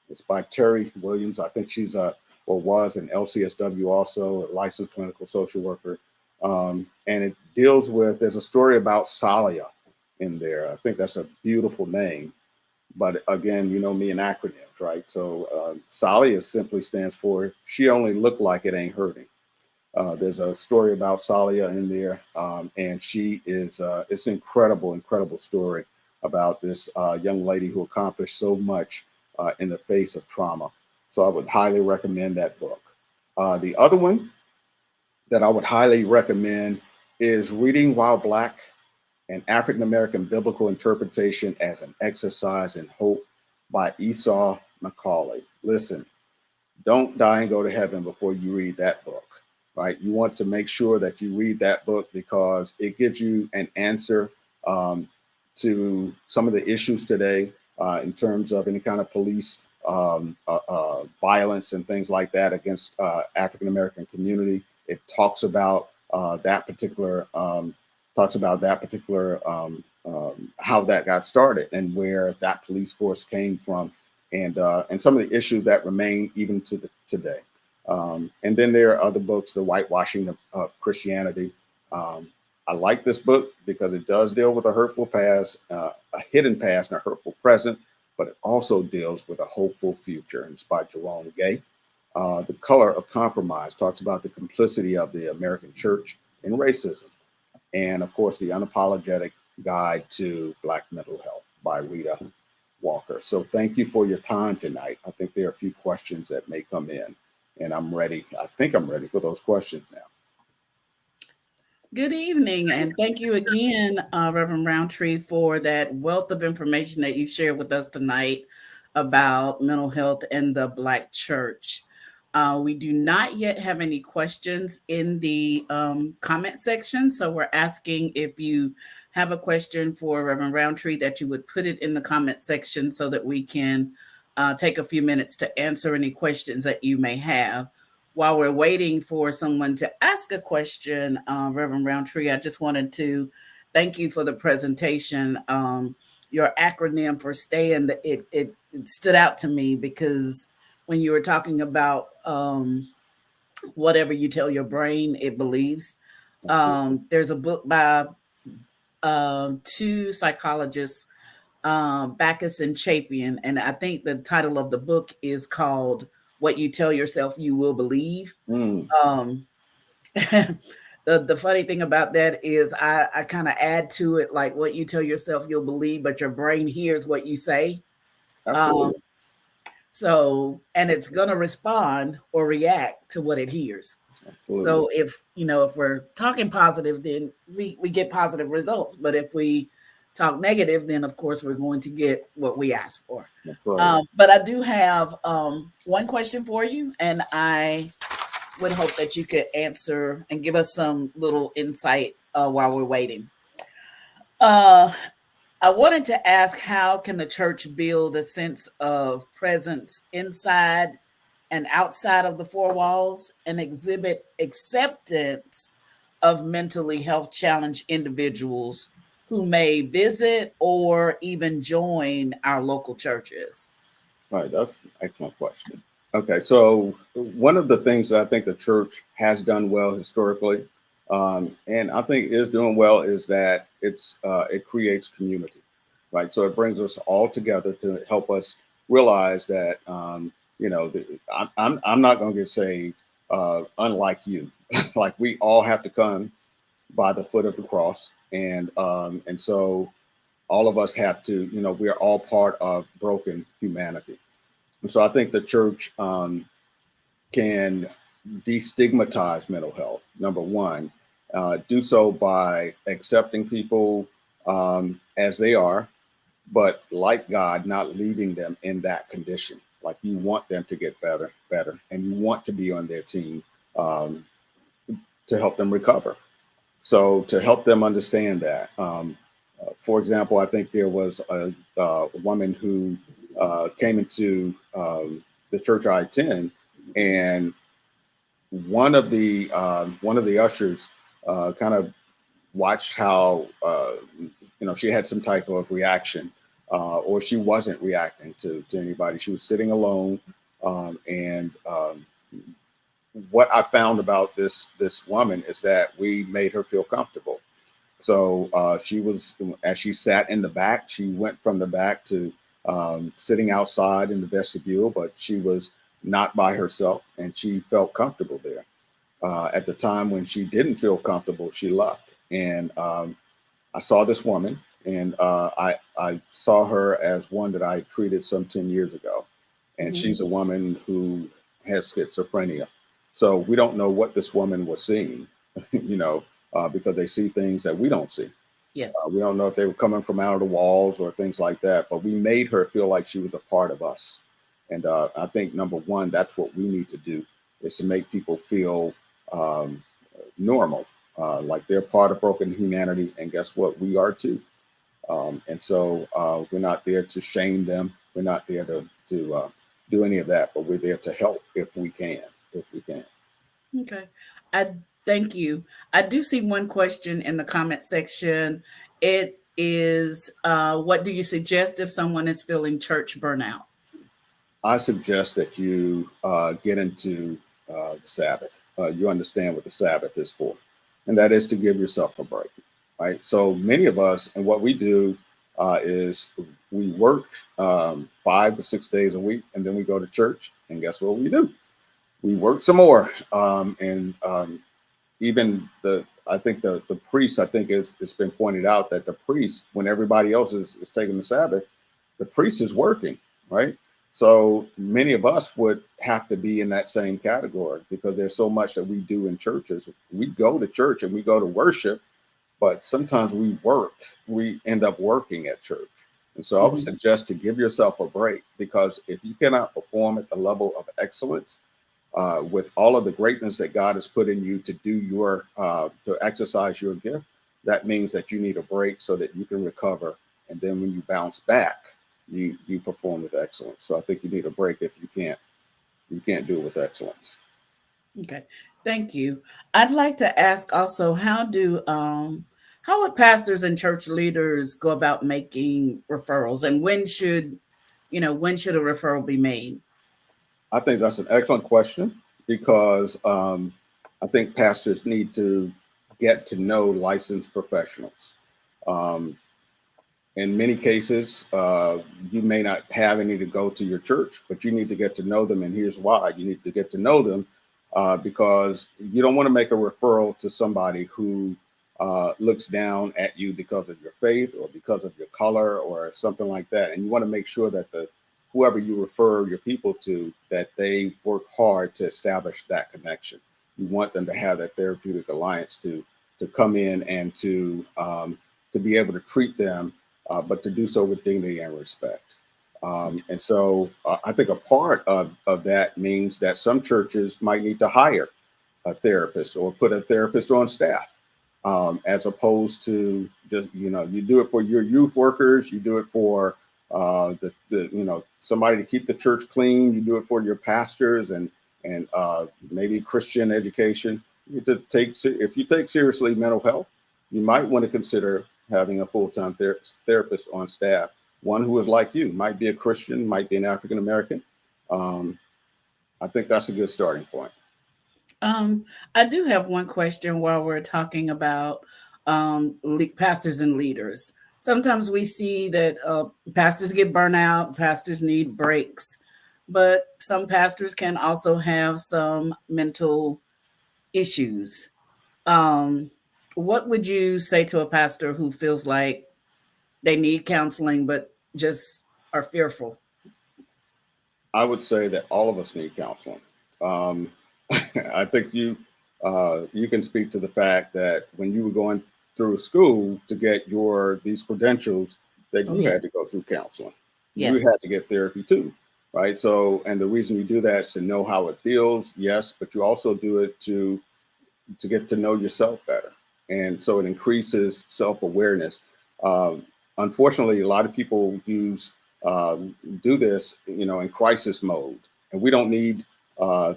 It's by Terry Williams. I think she's or was an LCSW, also a licensed clinical social worker. And it deals with, there's a story about Salia in there. I think that's a beautiful name. But again, you know me and acronyms, right? So Salia simply stands for, she only looked like it ain't hurting. There's a story about Salia in there, and she is, it's an incredible, incredible story about this young lady who accomplished so much in the face of trauma. So I would highly recommend that book. The other one that I would highly recommend is Reading While Black, an African American Biblical Interpretation as an Exercise in Hope by Esau Macaulay. Listen, don't die and go to heaven before you read that book, right? You want to make sure that you read that book because it gives you an answer to some of the issues today in terms of any kind of police violence and things like that against African American community. It talks about that particular how that got started and where that police force came from, and some of the issues that remain even to today. And then there are other books, The Whitewashing of Christianity. I like this book because it does deal with a hurtful past, a hidden past, and a hurtful present, but it also deals with a hopeful future. And it's by Jerome Gay. The Color of Compromise talks about the complicity of the American church in racism. And of course, The Unapologetic Guide to Black Mental Health by Rita Walker. So thank you for your time tonight. I think there are a few questions that may come in, and I'm ready. I think I'm ready for those questions now. Good evening, and thank you again, Reverend Roundtree, for that wealth of information that you shared with us tonight about mental health and the Black church. We do not yet have any questions in the comment section, so we're asking if you have a question for Reverend Roundtree that you would put it in the comment section so that we can take a few minutes to answer any questions that you may have. While we're waiting for someone to ask a question, Reverend Roundtree, I just wanted to thank you for the presentation. Your acronym for STAY, it stood out to me because when you were talking about whatever you tell your brain, it believes. There's a book by two psychologists, Backus and Chapin, and I think the title of the book is called "What You Tell Yourself You Will Believe." Um, the funny thing about that is I kind of add to it like what you tell yourself you'll believe, but your brain hears what you say. Absolutely. So, and it's going to respond or react to what it hears. Absolutely. So if we're talking positive, then we get positive results. But if we talk negative, then of course we're going to get what we ask for. Right. But I do have one question for you, and I would hope that you could answer and give us some little insight while we're waiting. I wanted to ask, how can the church build a sense of presence inside and outside of the four walls and exhibit acceptance of mentally health challenged individuals who may visit or even join our local churches? Right. That's an excellent question. Okay, so one of the things that I think the church has done well historically, and I think is doing well, is that it creates community, right? So it brings us all together to help us realize that I'm not going to get saved, unlike you. Like we all have to come by the foot of the cross, and so all of us have to, we are all part of broken humanity. And so I think the church can destigmatize mental health. Number one, do so by accepting people as they are, but like God, not leaving them in that condition. Like you want them to get better, and you want to be on their team um, to help them recover. So to help them understand that, for example, I think there was a woman who came into the church I attend, and one of the ushers kind of watched how she had some type of reaction, or she wasn't reacting to anybody. She was sitting alone, and what I found about this woman is that we made her feel comfortable. So she was, as she sat in the back, she went from the back to sitting outside in the vestibule, but she was not by herself, and she felt comfortable there. At the time when she didn't feel comfortable, she left. And I saw this woman, and I saw her as one that I treated some 10 years ago. And Mhm. she's a woman who has schizophrenia. So we don't know what this woman was seeing, because they see things that we don't see. Yes. We don't know if they were coming from out of the walls or things like that, but we made her feel like she was a part of us. And I think number one, that's what we need to do, is to make people feel um, normal, like they're part of broken humanity. And guess what? We are too. And so we're not there to shame them. We're not there to do any of that, but we're there to help if we can, if we can. Okay. I thank you. I do see one question in the comment section. It is, what do you suggest if someone is feeling church burnout? I suggest that you get into the Sabbath. You understand what the Sabbath is for, and that is to give yourself a break, right? So many of us, and what we do is we work 5 to 6 days a week, and then we go to church, and guess what we do? We work some more, and even the I think the priest, I think it's been pointed out that the priest, when everybody else is taking the Sabbath, the priest is working, right? So many of us would have to be in that same category because there's so much that we do in churches. We go to church and we go to worship, but sometimes we work. We end up working at church. And so I would Mhm. suggest to give yourself a break, because if you cannot perform at the level of excellence, with all of the greatness that God has put in you to do to exercise your gift, that means that you need a break so that you can recover. And then when you bounce back, you perform with excellence. So I think you need a break if you can't do it with excellence. Okay. Thank you. I'd like to ask also, how would pastors and church leaders go about making referrals, and when should a referral be made? I think that's an excellent question, because I think pastors need to get to know licensed professionals. Um, in many cases, you may not have any to go to your church, but you need to get to know them. And here's why: you need to get to know them because you don't want to make a referral to somebody who looks down at you because of your faith or because of your color or something like that. And you want to make sure that the whoever you refer your people to, that they work hard to establish that connection. You want them to have that therapeutic alliance to come in and to be able to treat them, but to do so with dignity and respect. And so I think a part of that means that some churches might need to hire a therapist or put a therapist on staff, as opposed to just, you do it for your youth workers, you do it for somebody to keep the church clean, you do it for your pastors and maybe Christian education. If you take seriously mental health, you might want to consider having a full-time therapist on staff, one who is like you, might be a Christian, might be an African American, um, I think that's a good starting point. Um, I do have one question while we're talking about pastors and leaders. Sometimes we see that pastors get burnt out, pastors need breaks, but some pastors can also have some mental issues. Um, what would you say to a pastor who feels like they need counseling but just are fearful? I would say that all of us need counseling. Um, I think you can speak to the fact that when you were going through school to get your these credentials, that Oh, you yeah. had to go through counseling. You Yes. had to get therapy too, right? So, and the reason you do that is to know how it feels, yes, but you also do it to get to know yourself better. And so it increases self awareness. Um, Unfortunately, a lot of people do this, in crisis mode, and we don't need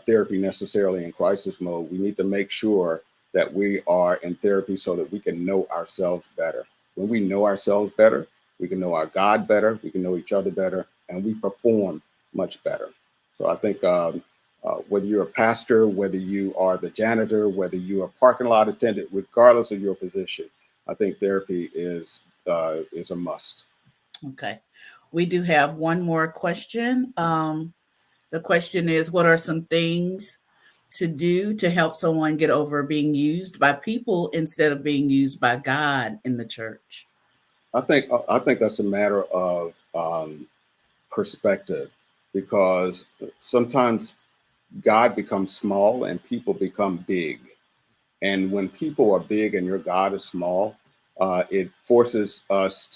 therapy necessarily in crisis mode. We need to make sure that we are in therapy so that we can know ourselves better. When we know ourselves better, we can know our God better, we can know each other better, and we perform much better. So I think whether you're a pastor, whether you are the janitor, whether you are a parking lot attendant, regardless of your position, I think therapy is a must. Okay. We do have one more question. The question is, what are some things to do to help someone get over being used by people instead of being used by God in the church? I think that's a matter of perspective, because sometimes God becomes small and people become big. And when people are big and your God is small, it forces us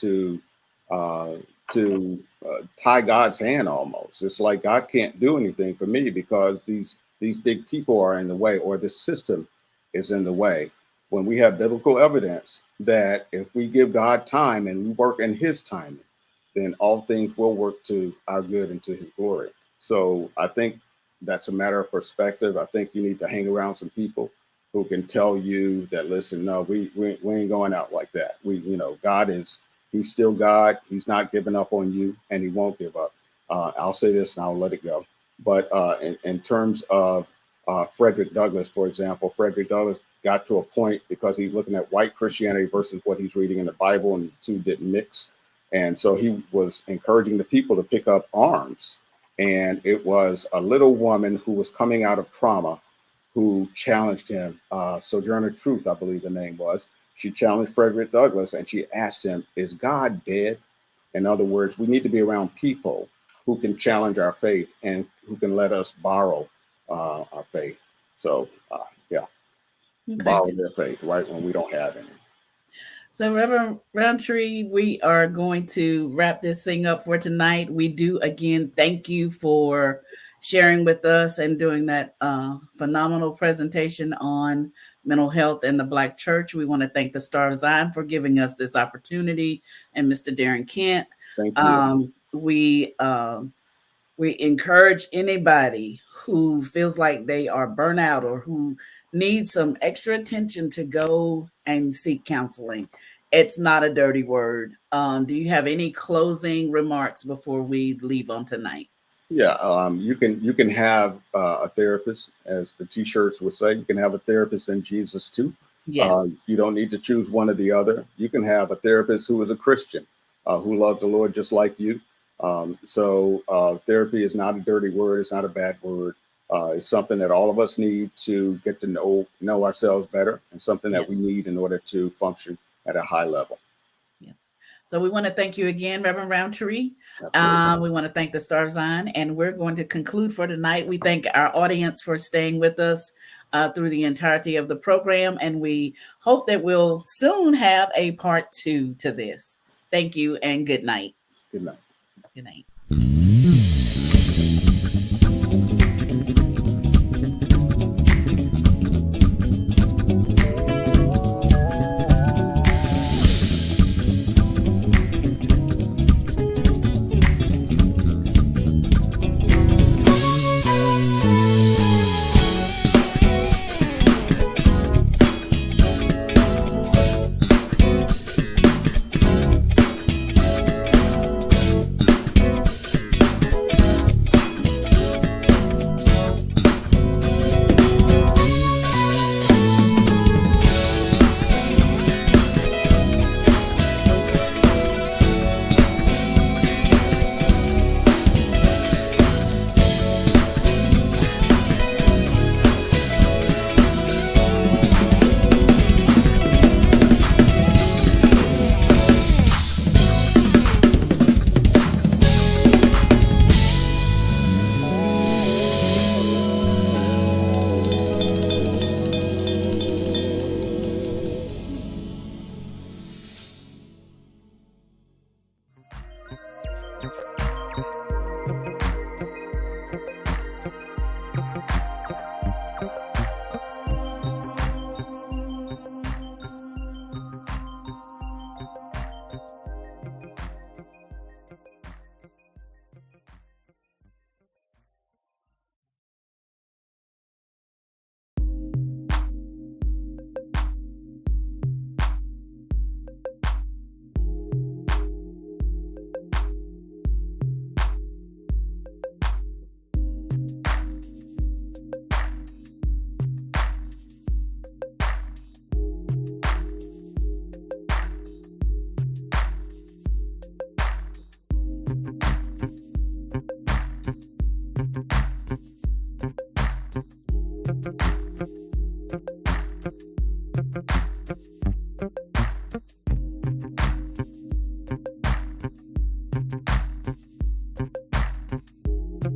uh, to tie God's hand almost. It's like God can't do anything for me because these big people are in the way, or the system is in the way. When we have biblical evidence that if we give God time and we work in His timing, then all things will work to our good and to His glory. So I think that's a matter of perspective. I think you need to hang around some people who can tell you that, listen, no, we ain't going out like that. God is, He's still God. He's not giving up on you, and He won't give up. I'll say this and I'll let it go. But in terms of Frederick Douglass, for example, Frederick Douglass got to a point because he's looking at white Christianity versus what he's reading in the Bible, and the two didn't mix. And so he was encouraging the people to pick up arms. And it was a little woman who was coming out of trauma who challenged him. Sojourner Truth, I believe the name was. She challenged Frederick Douglass and she asked him, "Is God dead?" In other words, we need to be around people who can challenge our faith and who can let us borrow our faith. So, yeah, Okay. borrow their faith, right, when we don't have any. So, Reverend Roundtree, we are going to wrap this thing up for tonight. We do again thank you for sharing with us and doing that phenomenal presentation on mental health in the Black church. We want to thank the Star of Zion for giving us this opportunity, and Mr. Darren Kent. Thank you. We encourage anybody who feels like they are burnout or who needs some extra attention to go and seek counseling. It's not a dirty word. Do you have any closing remarks before we leave on tonight? Yeah, you can have a therapist, as the T-shirts would say. You can have a therapist in Jesus too. Yes. You don't need to choose one or the other. You can have a therapist who is a Christian, who loves the Lord just like you. Therapy is not a dirty word. It's not a bad word. It's something that all of us need to get to know ourselves better, and something that Yes. we need in order to function at a high level. Yes. So we want to thank you again, Reverend Roundtree. Absolutely. We want to thank the Star Zine, and we're going to conclude for tonight. We thank our audience for staying with us through the entirety of the program, and we hope that we'll soon have a part 2 to this. Thank you, and good night. Good night. Good night.